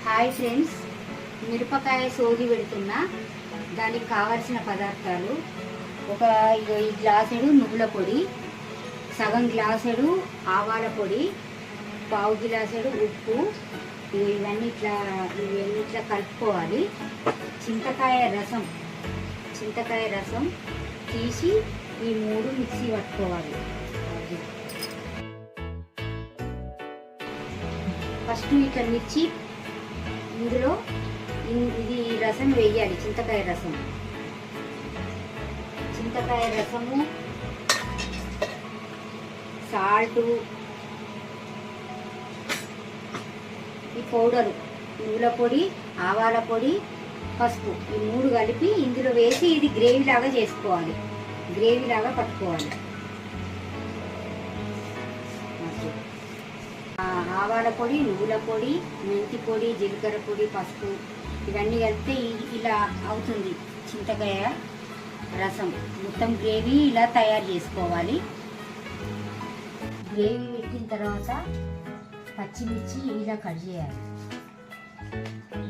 Hi friends, మిరపకాయ సోగి పెడుతున్నా. దానికి కావాల్సిన పదార్థాలు ఈ గ్లాసుడు నువ్వుల పొడి, సగం గ్లాసుడు ఆవాల పొడి, పావు గ్లాసుడు ఉప్పు. ఇవన్నీ ఇట్లా కలుపుకోవాలి. చింతకాయ రసం తీసి ఈ మూడు మిక్సీ పట్టుకోవాలి. ఫస్ట్ ఇట్లా మిర్చి ఇందులో ఇది రసం వేయాలి. చింతకాయ రసము, సాల్టు, ఈ పౌడరు నువ్వుల పొడి, ఆవాల పొడి, పసుపు, ఈ మూడు కలిపి ఇందులో వేసి ఇది గ్రేవీ లాగా చేసుకోవాలి. గ్రేవీ లాగా పట్టుకోవాలి. ఆవాల పొడి, నువ్వుల పొడి, మెంతి పొడి, జీలకర్ర పొడి, పసుపు ఇవన్నీ కలిపితే ఇలా అవుతుంది చింతకాయ రసం. మొత్తం గ్రేవీ ఇలా తయారు చేసుకోవాలి. గ్రేవీ పెట్టిన తర్వాత పచ్చిమిర్చి ఇలా కట్ చేయాలి.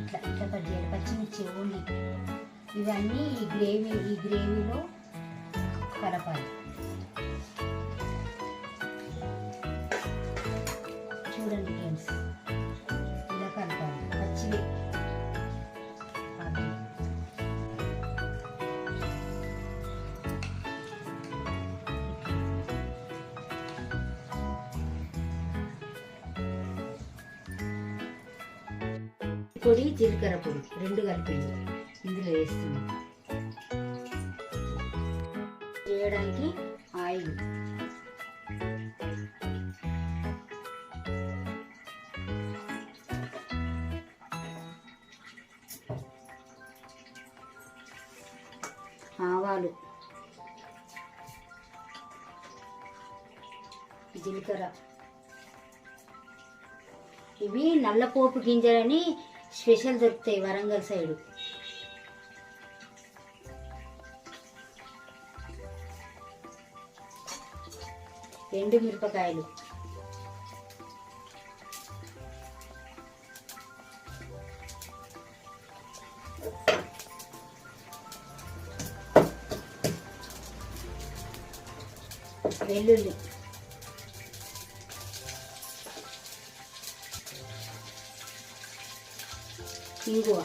ఇట్లా కట్ చేయాలి పచ్చిమిర్చి ఓన్లీ. ఇవన్నీ ఈ గ్రేవీలో కలపాలి. చూడండి ఫ్రెండ్స్, ఇలా కలపాలి. పచ్చివి పొడి, జీలకర్ర పొడి రెండు కలిపింది ఇందులో వేస్తున్నాం. చేయడానికి ఆయిల్, ఆవాలు, జీలకర్ర. ఇవి నల్లపోపు గింజలని స్పెషల్ దొరుకుతాయి వరంగల్ సైడు. ఎండు మిరపకాయలు, వెల్లుల్లి, ఇంగువ,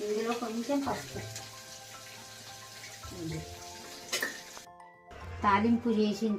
ఇందులో కొంచెం పసుపు. తాలింపు చేసిన